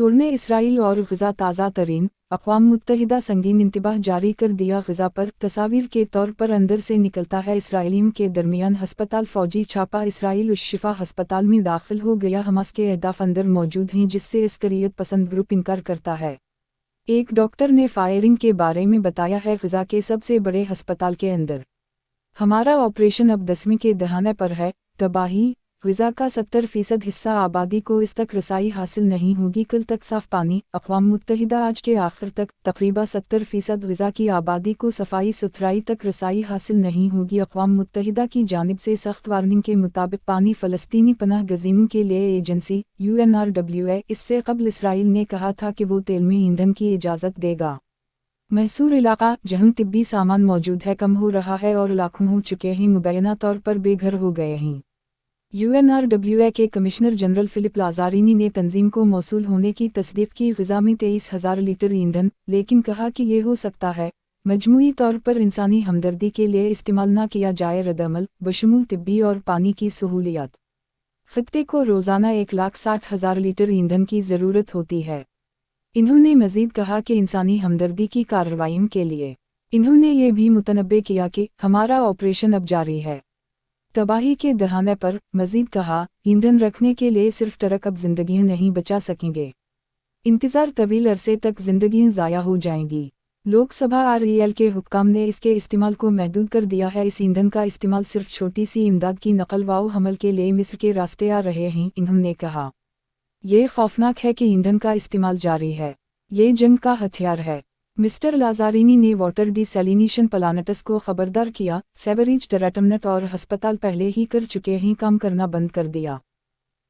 छोड़ने इसराइल और ग़ज़ा ताज़ा तरीन। अक़वाम मुत्तहिदा संगीन इंतबाह जारी कर दिया ग़ज़ा पर। तस्वीर के तौर पर अंदर से निकलता है इसराइलियों के दरमियान हस्पताल। फ़ौजी छापा इसराइल उश-शिफ़ा हस्पताल में दाखिल हो गया। हमास के अहदाफ अंदर मौजूद हैं जिससे अस्करियत पसंद ग्रुप इनकार करता है। एक डॉक्टर ने फायरिंग के बारे में बताया है, ग़ज़ा के सबसे बड़े हस्पताल के अंदर हमारा ऑपरेशन अब 10वीं के दहाने पर है। तबाही। ग़ज़ा का 70% हिस्सा आबादी को इस तक रसाई हासिल नहीं होगी कल तक साफ़ पानी। अक़वाम मुत्तहिदा आज के आखिर तक तकरीबन 70% ग़ज़ा की आबादी को सफाई सुथराई तक रसाई हासिल नहीं होगी। अक़वाम मुत्तहिदा की जानिब से सख्त वार्निंग के मुताबिक पानी फ़लस्तीनी पनाह गज़ीनों के लिए एजेंसी UNRWA इससे कबल इसराइल ने कहा था कि वो तेल में ईंधन की इजाज़त देगा। महसूर इलाका जहाँ तिब्बी सामान मौजूद है कम हो रहा है और लाखों हो चुके हैं मुबैना तौर पर बेघर हो गए हैं। UNRWA के कमिश्नर जनरल फ़िलिप लाज़ारिनी ने तंजीम को मौसूल होने की तस्दीक की। ग़ज़ा में 23,000 लीटर ईंधन, लेकिन कहा कि ये हो सकता है मजमूई तौर पर इंसानी हमदर्दी के लिए इस्तेमाल न किया जाए। रद्दअमल बशमूल तिब्बी और पानी की सहूलियात। ख़ित्ते को रोज़ाना 1,60,000 लीटर ईंधन की ज़रूरत होती है। इन्होंने मज़ीद कहा कि इंसानी हमदर्दी की कार्रवाइयों के लिए इन्होंने ये भी मुतनब्बे किया कि हमारा ऑपरेशन अब जारी है। तबाही के दहाने पर मज़ीद कहा, ईंधन रखने के लिए सिर्फ ट्रक अब ज़िंदगियाँ नहीं बचा सकेंगे। इंतज़ार तवील अरसे तक ज़िंदगियाँ ज़ाया हो जाएंगी। लोकसभा REL के हुक्काम ने इसके इस्तेमाल को महदूद कर दिया है। इस ईंधन का इस्तेमाल सिर्फ छोटी सी इमदाद की नकल व हमल के लिए मिस्र के रास्ते आ रहे हैं। इन्होंने कहा, ये खौफनाक है कि ईंधन का इस्तेमाल जारी है। ये जंग का हथियार है। मिस्टर लाज़ारिनी ने वाटर डिसैलिनेशन प्लांट्स को खबरदार किया। सेवरेज ट्रीटमेंट और हस्पताल पहले ही कर चुके हैं काम करना बंद कर दिया।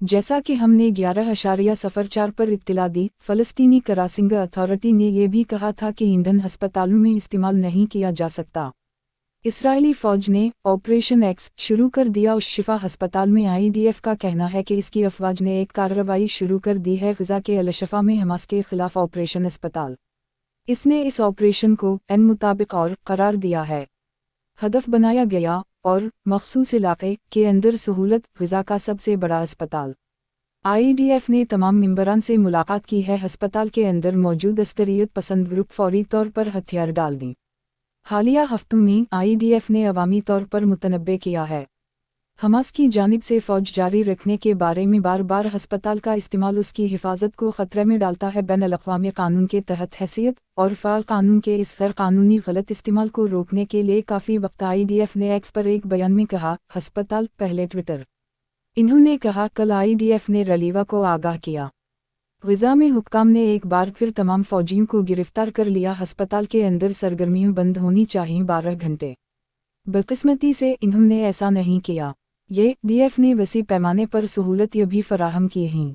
जैसा कि हमने 11.04 पर इत्तला दी। फ़लस्तीनी क्रॉसिंग अथॉरिटी ने यह भी कहा था कि ईंधन हस्पतालों में इस्तेमाल नहीं किया जा सकता। इसराइली फ़ौज ने ऑपरेशन एक्स शुरू कर दिया। उश-शिफ़ा हस्पताल में IDF का कहना है कि इसकी अफ़वाज ने एक कार्रवाई शुरू कर दी है ग़ज़ा के अल-शिफ़ा में हमास के ख़िलाफ़ ऑपरेशन अस्पताल। इसने इस ऑपरेशन को एन मुताबिक और करार दिया है। हदफ बनाया गया और मख़सूस इलाक़े के अंदर सहूलत ग़ज़ा का सबसे बड़ा अस्पताल। IDF ने तमाम मेंबरान से मुलाकात की है। अस्पताल के अंदर मौजूद अस्करियत पसंद ग्रुप फौरी तौर पर हथियार डाल दी। हालिया हफ्तों में IDF ने अवामी तौर पर मुतनब्बे किया है। हमास की जानिब से फ़ौज जारी रखने के बारे में बार बार हस्पताल का इस्तेमाल उसकी हिफाजत को ख़तरे में डालता है। बैनुल अक़वामी कानून के तहत हैसियत और फ़ाल कानून के इस गैर कानूनी गलत इस्तेमाल को रोकने के लिए काफ़ी वक्त IDF ने एक्स पर एक बयान में कहा। हस्पताल पहले ट्विटर। इन्होंने कहा, कल IDF ने रलीवा को आगाह किया। ग़ज़ा में हुक्काम ने एक बार फिर तमाम फ़ौजियों को गिरफ्तार कर लिया। हस्पताल के अंदर सरगर्मियाँ बंद होनी चाहिए 12 घंटे। बदकिस्मती से इन्होंने ऐसा नहीं किया। ये DF ने वसी पैमाने पर सहूलत ये भी फराहम की हैं।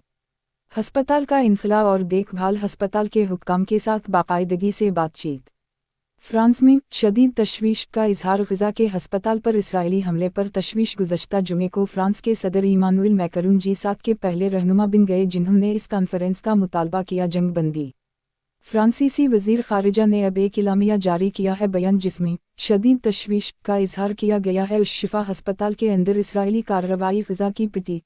हस्पताल का इन्फिला और देखभाल हस्पताल के हुक्काम के साथ बाकायदगी से बातचीत। फ्रांस में शदीद तशवीश का इजहार। ग़ज़ा के हस्पताल पर इसराइली हमले पर तशवीश। गुज़श्ता जुमे को फ्रांस के सदर इमानुएल मैक्रोन G7 के पहले रहनुमा बन गए जिन्होंने इस कॉन्फ्रेंस का मुतालबा किया जंग बंदी। फ्रांसीसी वज़ीर ख़ारिजा ने अब एक इलामिया जारी किया है बयान जिसमें शदीद तशवीश का इजहार किया गया है। उश-शिफ़ा हस्पताल के अंदर इसराइली कार्रवाई ग़ज़ा की पिटी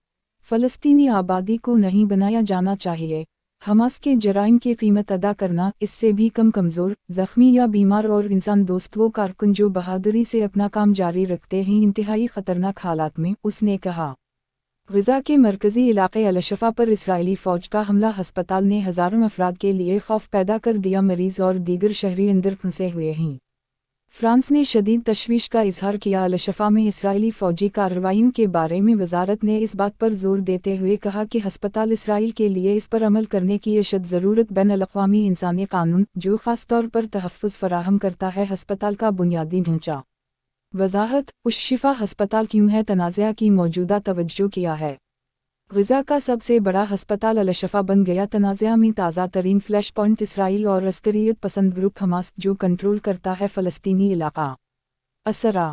फ़लस्तीनी आबादी को नहीं बनाया जाना चाहिए। हमास के जराइम की कीमत अदा करना इससे भी कम कमज़ोर, ज़ख्मी या बीमार और इंसान दोस्त वो कारकुन जो बहादुरी से अपना काम जारी रखते हैं इंतहाई ख़तरनाक हालात में। उसने कहा, ग़ज़ा के मरकज़ी इलाक़े अल-शिफ़ा पर इसराइली फ़ौज का हमला हस्पताल ने हज़ारों अफराद के लिए खौफ पैदा कर दिया। मरीज़ और दीगर शहरी अंदर फंसे हुए हैं। फ्रांस ने शदीद तशवीश का इजहार किया। अल-शिफ़ा में इसराइली फ़ौजी कार्रवाइयों के बारे में वज़ारत ने इस बात पर ज़ोर देते हुए कहा कि हस्पताल इसराइल के लिए इस पर अमल करने की अशद ज़रूरत। बैनुल अक़वामी इंसानी कानून जो ख़ास तौर पर तहफ़्फ़ुज़ फ़राहम करता है हस्पताल का बुनियादी ढांचा। वज़ाहत उश-शिफ़ा हस्पताल क्यों है तनाज़ा की मौजूदा तवज्जो किया है। ग़ज़ा का सबसे बड़ा हस्पताल अल-शिफ़ा बन गया तनाज़ा में ताज़ा तरीन फ्लैश पॉइंट। इसराइल और अस्करियत पसंद ग्रुप हमास जो कंट्रोल करता है फ़लस्तीनी इलाक़ा। असरा।